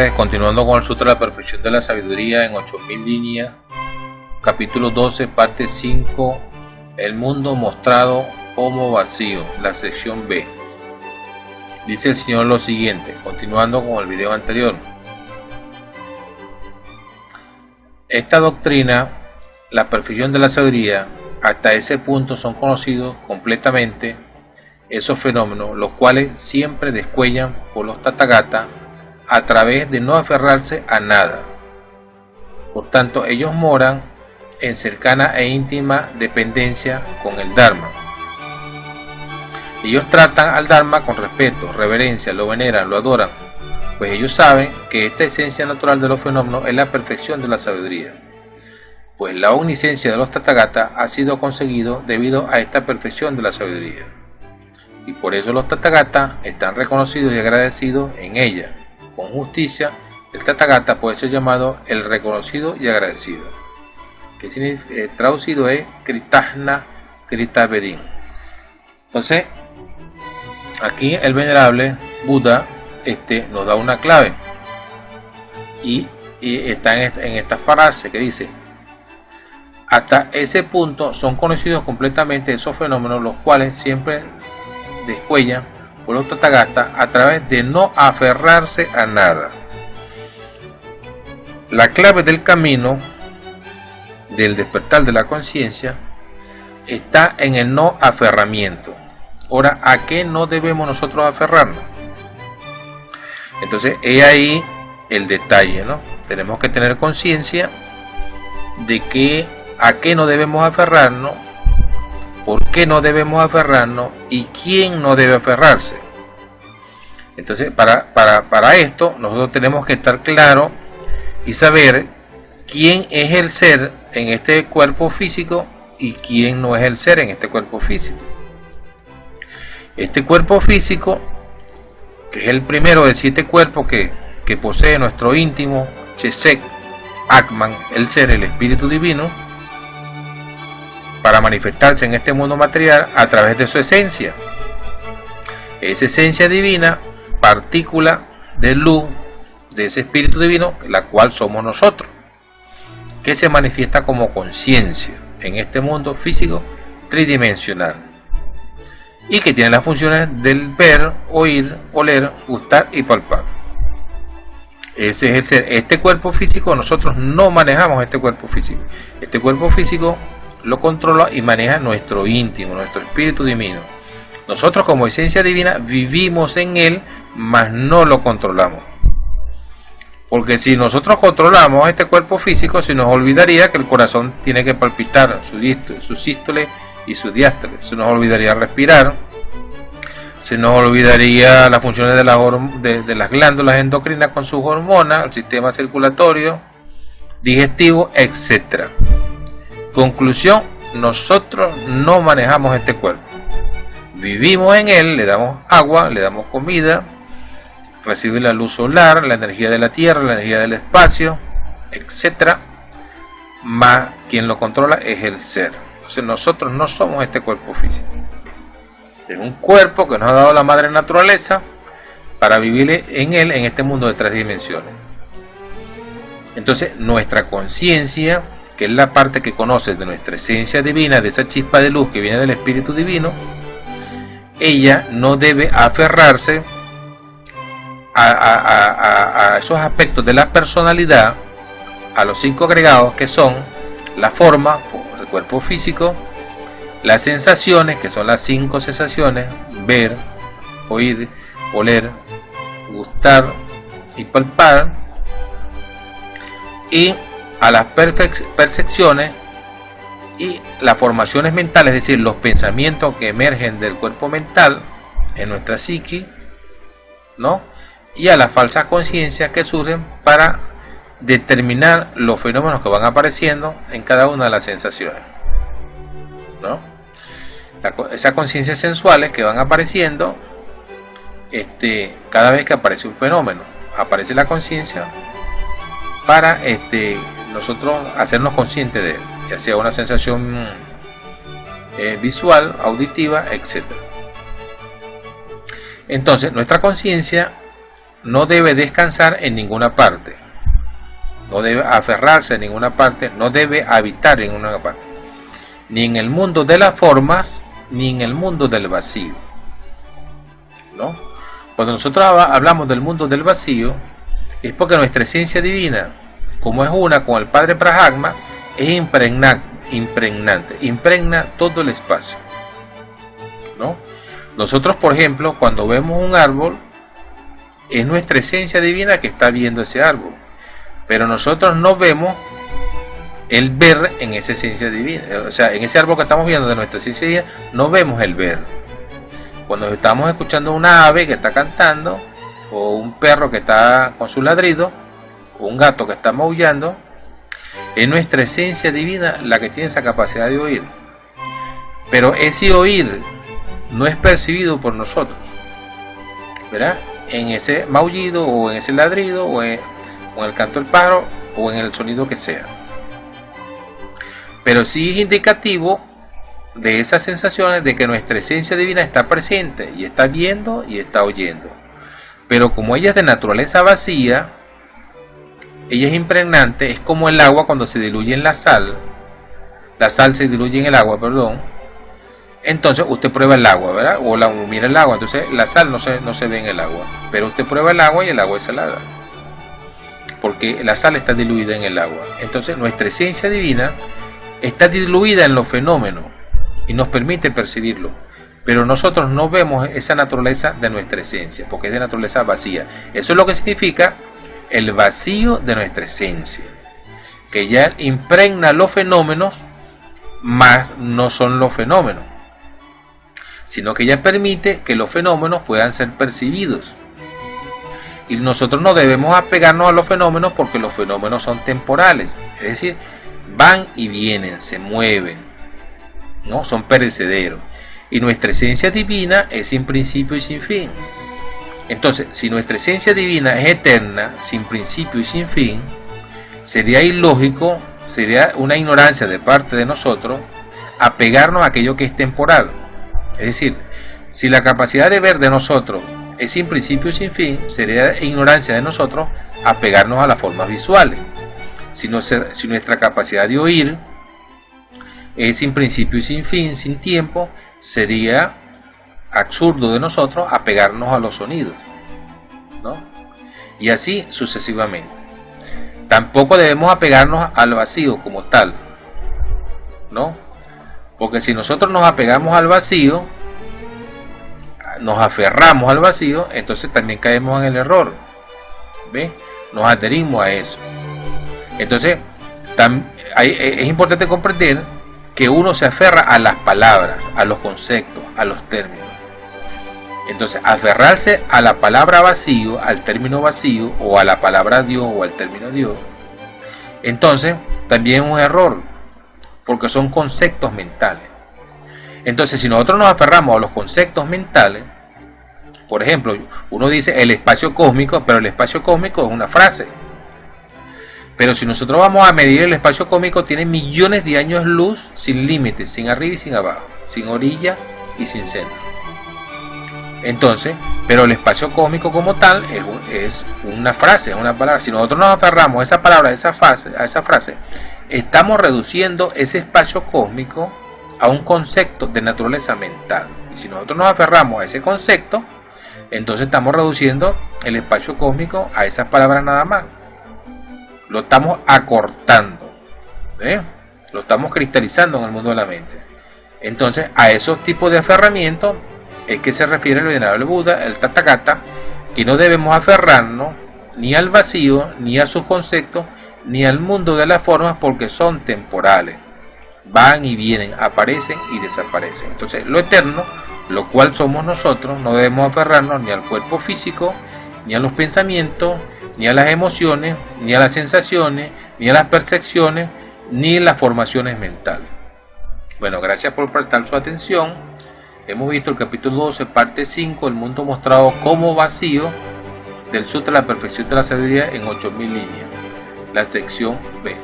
Continuando con el Sutra de la Perfección de la Sabiduría en 8000 líneas, capítulo 12, parte 5, el mundo mostrado como vacío, la sección B. Dice el Señor lo siguiente, continuando con el video anterior. Esta doctrina, la perfección de la sabiduría, hasta ese punto son conocidos completamente esos fenómenos, los cuales siempre descuellan por los Tathagata a través de no aferrarse a nada. Por tanto, ellos moran en cercana e íntima dependencia con el Dharma. Ellos tratan al Dharma con respeto, reverencia, lo veneran, lo adoran, pues ellos saben que esta esencia natural de los fenómenos es la perfección de la sabiduría, pues la omnisciencia de los Tathagata ha sido conseguido debido a esta perfección de la sabiduría, y por eso los Tathagata están reconocidos y agradecidos en ella. Con justicia, el Tathagata puede ser llamado el reconocido y agradecido, que traducido es Kritajna Kritavedin. Entonces, aquí el venerable Buda nos da una clave y está en esta frase que dice: hasta ese punto son conocidos completamente esos fenómenos, los cuales siempre descuellan por los Tathagata a través de no aferrarse a nada. La clave del camino del despertar de la conciencia está en el no aferramiento. Ahora, ¿a qué no debemos nosotros aferrarnos? Entonces, he ahí el detalle, ¿no? Tenemos que tener conciencia de que a qué no debemos aferrarnos, por qué no debemos aferrarnos y quién no debe aferrarse. Entonces, para esto, nosotros tenemos que estar claros y saber quién es el ser en este cuerpo físico y quién no es el ser en este cuerpo físico. Este cuerpo físico, que es el primero de 7 cuerpos que posee nuestro íntimo Chesed Atman, el ser, el espíritu divino, para manifestarse en este mundo material a través de su esencia. Esa esencia divina, partícula de luz de ese espíritu divino, la cual somos nosotros, que se manifiesta como conciencia en este mundo físico tridimensional y que tiene las funciones del ver, oír, oler, gustar y palpar. Ese es el ser. Este cuerpo físico, nosotros no manejamos este cuerpo físico. Este cuerpo físico lo controla y maneja nuestro íntimo, nuestro espíritu divino. Nosotros como esencia divina vivimos en él, mas no lo controlamos. Porque si nosotros controlamos este cuerpo físico, se nos olvidaría que el corazón tiene que palpitar, su sístole y su diástole. Se nos olvidaría respirar, se nos olvidaría las funciones de las glándulas endocrinas con sus hormonas, el sistema circulatorio, digestivo, etc. Conclusión, nosotros no manejamos este cuerpo. Vivimos en él, le damos agua, le damos comida, recibe la luz solar, la energía de la tierra, la energía del espacio, etc. Más quien lo controla es el ser. Entonces nosotros no somos este cuerpo físico. Es un cuerpo que nos ha dado la madre naturaleza para vivir en él, en este mundo de 3 dimensiones. Entonces nuestra conciencia, que es la parte que conoce de nuestra esencia divina, de esa chispa de luz que viene del espíritu divino, ella no debe aferrarse a esos aspectos de la personalidad, a los 5 agregados que son la forma, el cuerpo físico, las sensaciones, que son las 5 sensaciones: ver, oír, oler, gustar y palpar, y a las percepciones y las formaciones mentales, es decir, los pensamientos que emergen del cuerpo mental en nuestra psique, ¿no? Y a las falsas conciencias que surgen para determinar los fenómenos que van apareciendo en cada una de las sensaciones, ¿no? Esas conciencias sensuales que van apareciendo cada vez que aparece un fenómeno, aparece la conciencia para nosotros hacernos conscientes de él, ya sea una sensación visual, auditiva, etc. Entonces nuestra conciencia no debe descansar en ninguna parte, no debe aferrarse en ninguna parte, no debe habitar en ninguna parte, ni en el mundo de las formas, ni en el mundo del vacío, ¿no? Cuando nosotros hablamos del mundo del vacío, es porque nuestra esencia divina, como es una con el Padre Brahma, es impregnante, impregna todo el espacio, ¿no? Nosotros, por ejemplo, cuando vemos un árbol, es nuestra esencia divina que está viendo ese árbol, pero nosotros no vemos el ver en esa esencia divina. O sea, en ese árbol que estamos viendo de nuestra esencia divina, no vemos el ver. Cuando estamos escuchando una ave que está cantando, o un perro que está con su ladrido, o un gato que está maullando, es nuestra esencia divina la que tiene esa capacidad de oír. Pero ese oír no es percibido por nosotros, ¿verdad? En ese maullido, o en ese ladrido, o en el canto del pájaro, o en el sonido que sea. Pero sí es indicativo de esas sensaciones de que nuestra esencia divina está presente, y está viendo y está oyendo. Pero como ella es de naturaleza vacía, ella es impregnante, es como el agua cuando se diluye en la sal se diluye en el agua, perdón. Entonces usted prueba el agua, ¿verdad? O mira el agua, entonces la sal no se ve en el agua, pero usted prueba el agua y el agua es salada, porque la sal está diluida en el agua. Entonces nuestra esencia divina está diluida en los fenómenos y nos permite percibirlo, pero nosotros no vemos esa naturaleza de nuestra esencia, porque es de naturaleza vacía. Eso es lo que significa el vacío de nuestra esencia, que ya impregna los fenómenos, mas no son los fenómenos, sino que ya permite que los fenómenos puedan ser percibidos. Y nosotros no debemos apegarnos a los fenómenos, porque los fenómenos son temporales, es decir, van y vienen, se mueven, ¿no? Son perecederos. Y nuestra esencia divina es sin principio y sin fin. Entonces, si nuestra esencia divina es eterna, sin principio y sin fin, sería ilógico, sería una ignorancia de parte de nosotros apegarnos a aquello que es temporal. Es decir, si la capacidad de ver de nosotros es sin principio y sin fin, sería ignorancia de nosotros apegarnos a las formas visuales. Si nuestra capacidad de oír es sin principio y sin fin, sin tiempo, sería absurdo de nosotros apegarnos a los sonidos, ¿no? Y así sucesivamente. Tampoco debemos apegarnos al vacío como tal, ¿no? Porque si nosotros nos apegamos al vacío, nos aferramos al vacío, entonces también caemos en el error, ¿ve? Nos adherimos a eso. Entonces es importante comprender que uno se aferra a las palabras, a los conceptos, a los términos. Entonces, aferrarse a la palabra vacío, al término vacío, o a la palabra Dios, o al término Dios, entonces también es un error, porque son conceptos mentales. Entonces, si nosotros nos aferramos a los conceptos mentales, por ejemplo, uno dice el espacio cósmico, pero el espacio cósmico es una frase. Pero si nosotros vamos a medir el espacio cósmico, tiene millones de años luz, sin límites, sin arriba y sin abajo, sin orilla y sin centro. Entonces, pero el espacio cósmico como tal es una frase, es una palabra. Si nosotros nos aferramos a esa palabra, a esa frase, estamos reduciendo ese espacio cósmico a un concepto de naturaleza mental. Y si nosotros nos aferramos a ese concepto, entonces estamos reduciendo el espacio cósmico a esas palabras nada más. Lo estamos acortando, lo estamos cristalizando en el mundo de la mente. Entonces, a esos tipos de aferramiento es que se refiere el venerable Buda, el Tathagata, que no debemos aferrarnos ni al vacío, ni a sus conceptos, ni al mundo de las formas, porque son temporales, van y vienen, aparecen y desaparecen. Entonces, lo eterno, lo cual somos nosotros, no debemos aferrarnos ni al cuerpo físico, ni a los pensamientos, ni a las emociones, ni a las sensaciones, ni a las percepciones, ni a las formaciones mentales. Bueno, gracias por prestar su atención. Hemos visto el capítulo 12, parte 5, el mundo mostrado como vacío, del Sutra de la Perfección de la Sabiduría en 8000 líneas, la sección B.